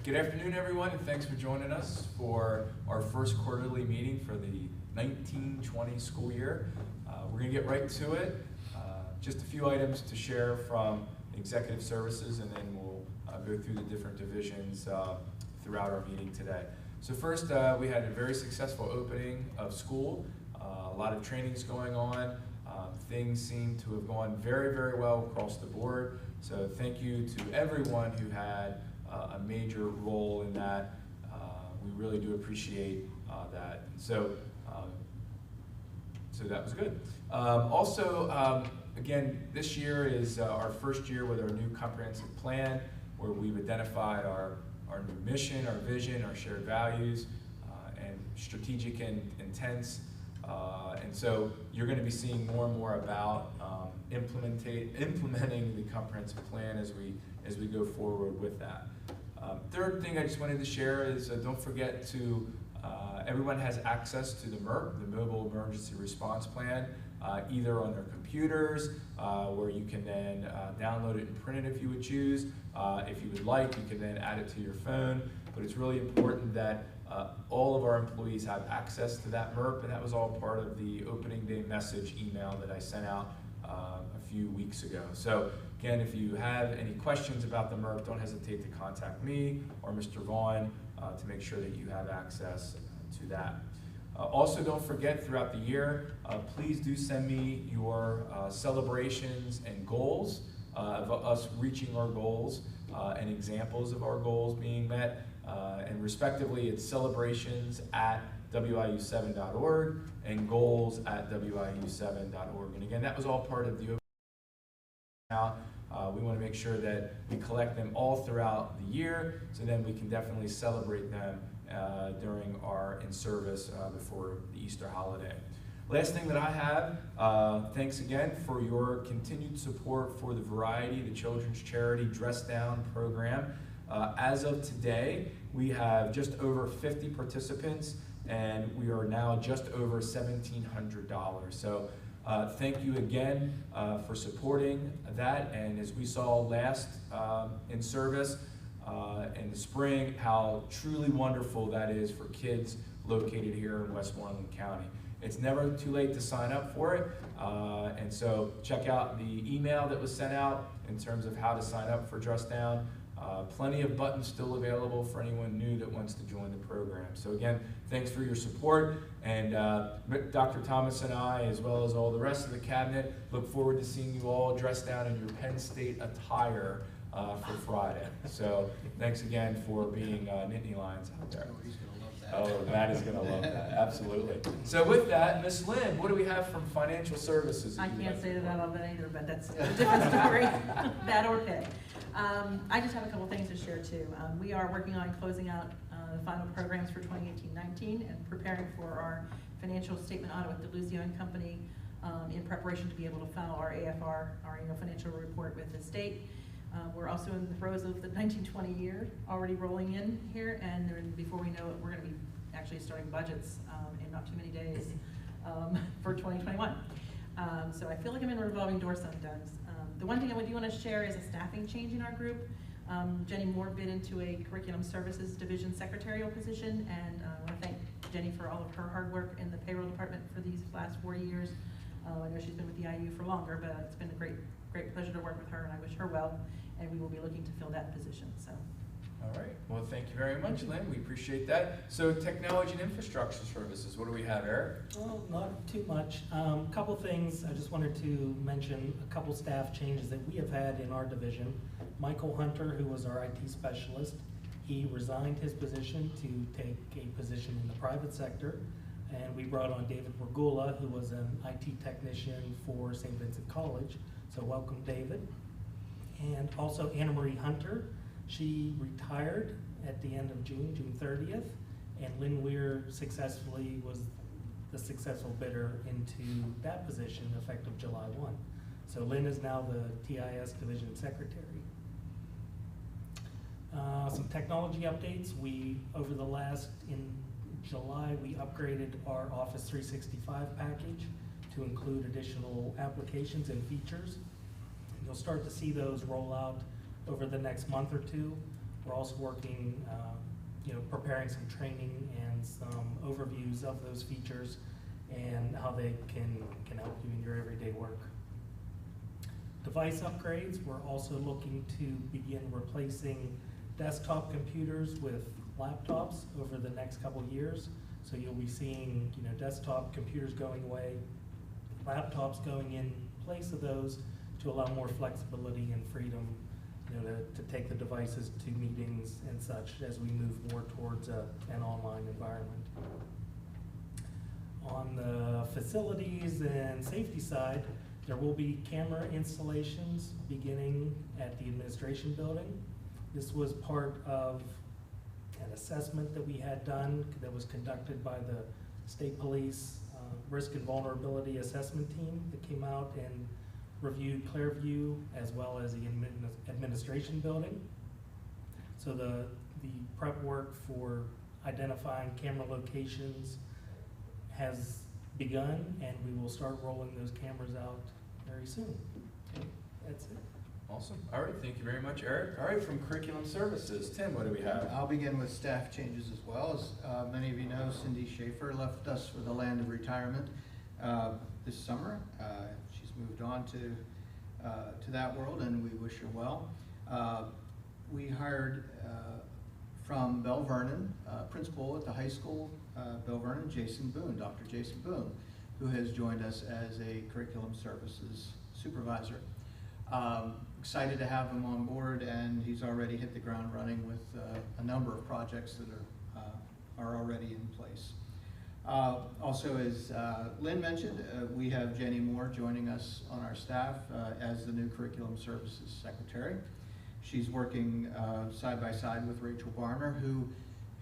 Good afternoon, everyone, and thanks for joining us for our first quarterly meeting for the 1920 school year. We're going to get right to it. Just a few items to share from executive services, and then we'll go through the different divisions throughout our meeting today. So first, we had a very successful opening of school. A lot of trainings going on. Things seem to have gone very, very well across the board. So thank you to everyone who had a major role in that. We really do appreciate that. So that was good. Also, again, this year is our first year with our new comprehensive plan, where we've identified our new mission, our vision, our shared values, and strategic intents. And so you're going to be seeing more and more about implementing the comprehensive plan as we go forward with that. Third thing I just wanted to share is don't forget to, everyone has access to the MERP, the Mobile Emergency Response Plan, either on their computers, where you can then download it and print it if you would choose. If you would like, you can then add it to your phone. But it's really important that all of our employees have access to that MERP, and that was all part of the opening day message email that I sent out a few weeks ago. So again, if you have any questions about the MERP, don't hesitate to contact me or Mr. Vaughn to make sure that you have access to that. Also, don't forget throughout the year, please do send me your celebrations and goals of us reaching our goals and examples of our goals being met. And respectively, it's celebrations at WIU7.org and goals at WIU7.org. And again, that was all part of the now. We want to make sure that we collect them all throughout the year, so then we can definitely celebrate them during our in-service before the Easter holiday. Last thing that I have, thanks again for your continued support for the Variety, the children's charity Dress Down program. As of today, we have just over 50 participants, and we are now just over $1,700. So thank you again for supporting that. And as we saw last in service in the spring, how truly wonderful that is for kids located here in Westmoreland County. It's never too late to sign up for it. And so check out the email that was sent out in terms of how to sign up for Dress Down. Plenty of buttons still available for anyone new that wants to join the program. So again, thanks for your support, and Dr. Thomas and I, as well as all the rest of the cabinet, look forward to seeing you all dressed down in your Penn State attire for Friday. So thanks again for being Nittany Lions out there. Oh, Matt is going to love that, absolutely. So with that, Ms. Lynn, what do we have from financial services? I can't say that I love that either, but that's a different story, that or pay. I just have a couple things to share too. We are working on closing out the final programs for 2018-19 and preparing for our financial statement audit with DeLuzio and Company in preparation to be able to file our AFR, our annual financial report with the state. We're also in the throes of the 1920 year already rolling in here, and then before we know it, we're going to be actually starting budgets in not too many days for 2021. So I feel like I'm in a revolving door sometimes. The one thing I do want to share is a staffing change in our group. Jenny Moore bid into a curriculum services division secretarial position, and I want to thank Jenny for all of her hard work in the payroll department for these last 4 years. I know she's been with the IU for longer, but it's been a great pleasure to work with her, and I wish her well, and we will be looking to fill that position. So. All right, well, thank you very much, Lynn. We appreciate that. So technology and infrastructure services, what do we have, Eric? Well, not too much. Couple things, I just wanted to mention a couple staff changes that we have had in our division. Michael Hunter, who was our IT specialist, he resigned his position to take a position in the private sector. And we brought on David Regula, who was an IT technician for St. Vincent College. So welcome, David. And also Anna Marie Hunter. She retired at the end of June 30th, and Lynn Weir successfully was the successful bidder into that position effective July 1. So Lynn is now the TIS Division Secretary. Some technology updates. Over the in July, we upgraded our Office 365 package to include additional applications and features. You'll start to see those roll out over the next month or two. We're also working, preparing some training and some overviews of those features and how they can help you in your everyday work. Device upgrades, we're also looking to begin replacing desktop computers with laptops over the next couple years. So you'll be seeing, desktop computers going away, laptops going in place of those to allow more flexibility and freedom, to take the devices to meetings and such as we move more towards an online environment. On the facilities and safety side, there will be camera installations beginning at the administration building. This was part of an assessment that we had done that was conducted by the State Police Risk and Vulnerability Assessment Team that came out and reviewed Clearview as well as the administration building. So the prep work for identifying camera locations has begun, and we will start rolling those cameras out very soon. Okay, that's it. Awesome. All right, thank you very much, Eric. All right, from Curriculum Services, Tim, what do we have? I'll begin with staff changes as well. As many of you know, Cindy Schaefer left us for the land of retirement this summer. She's moved on to that world, and we wish her well. We hired from Bell Vernon, principal at the high school, Bell Vernon, Dr. Jason Boone, who has joined us as a curriculum services supervisor. Excited to have him on board, and he's already hit the ground running with a number of projects that are already in place. Also, as Lynn mentioned, we have Jenny Moore joining us on our staff as the new Curriculum Services Secretary. She's working side by side with Rachel Barner, who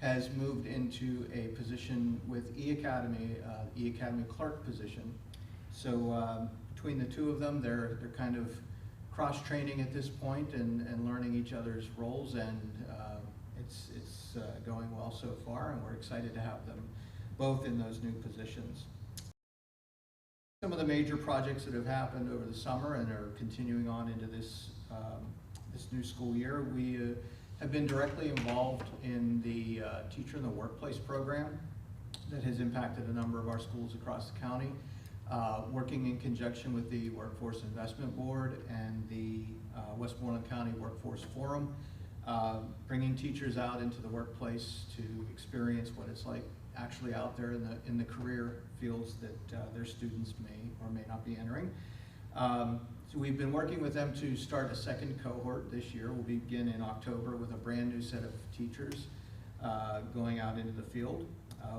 has moved into a position with E-Academy, E-Academy clerk position. So between the two of them, they're kind of cross-training at this point and learning each other's roles, and it's going well so far, and we're excited to have them both in those new positions. Some of the major projects that have happened over the summer and are continuing on into this new school year, we have been directly involved in the Teacher in the Workplace program that has impacted a number of our schools across the county. Working in conjunction with the Workforce Investment Board and the Westmoreland County Workforce Forum, bringing teachers out into the workplace to experience what it's like actually out there in the career fields that their students may or may not be entering. So we've been working with them to start a second cohort this year. We'll begin in October with a brand new set of teachers going out into the field.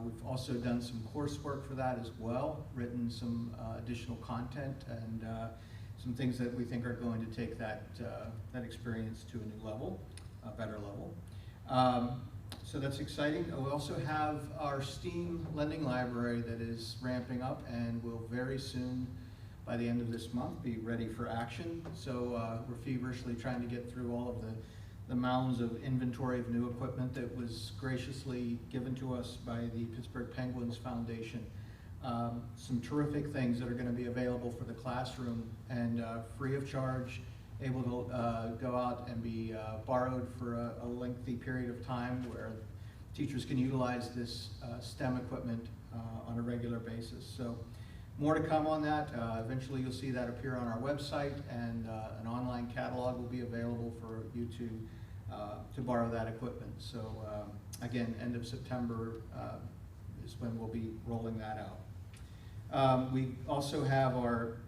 We've also done some coursework for that as well, written some additional content and some things that we think are going to take that experience to a new level, a better level. So that's exciting. We also have our STEAM lending library that is ramping up and will very soon, by the end of this month, be ready for action. So we're feverishly trying to get through all of the mounds of inventory of new equipment that was graciously given to us by the Pittsburgh Penguins Foundation. Some terrific things that are going to be available for the classroom and free of charge, able to go out and be borrowed for a lengthy period of time where teachers can utilize this STEM equipment on a regular basis. So more to come on that. Eventually you'll see that appear on our website, and an online catalog will be available for you to borrow that equipment. So again, end of September is when we'll be rolling that out. We also have our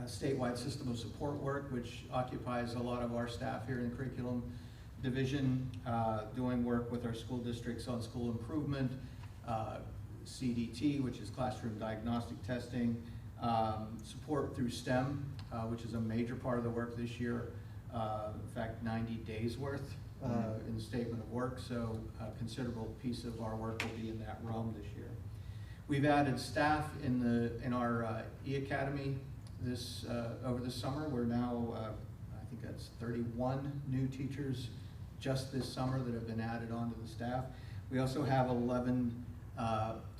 statewide system of support work, which occupies a lot of our staff here in the curriculum division, doing work with our school districts on school improvement, CDT, which is classroom diagnostic testing, support through STEM, which is a major part of the work this year. In fact, 90 days worth in the statement of work, so a considerable piece of our work will be in that realm this year. We've added staff in our E-Academy over the summer. We're now, I think that's 31 new teachers just this summer that have been added onto the staff. We also have 11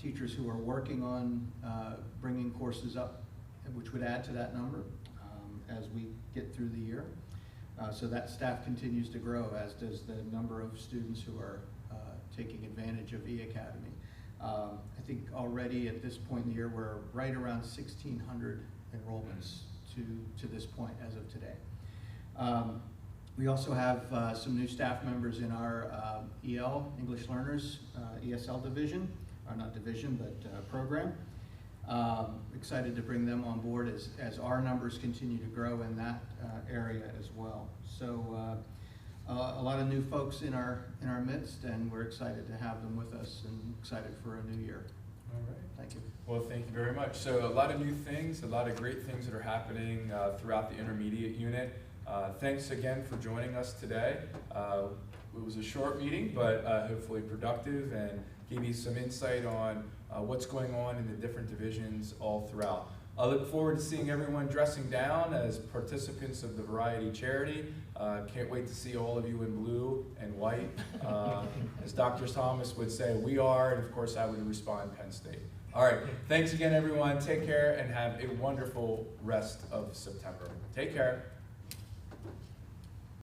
teachers who are working on bringing courses up, which would add to that number as we get through the year. So that staff continues to grow, as does the number of students who are taking advantage of E-Academy. I think already at this point in the year, we're right around 1,600 enrollments to this point as of today. We also have some new staff members in our EL, English Learners, ESL division, or not division, but program. Excited to bring them on board as our numbers continue to grow in that area as well. So a lot of new folks in our midst, and we're excited to have them with us and excited for a new year. All right. Thank you. Well, thank you very much. So a lot of new things, a lot of great things that are happening throughout the intermediate unit. Thanks again for joining us today. It was a short meeting, but hopefully productive, and gave you some insight on what's going on in the different divisions all throughout. I look forward to seeing everyone dressing down as participants of the Variety Charity. Can't wait to see all of you in blue and white. As Dr. Thomas would say, we are, and of course I would respond, Penn State. All right, thanks again everyone. Take care and have a wonderful rest of September. Take care.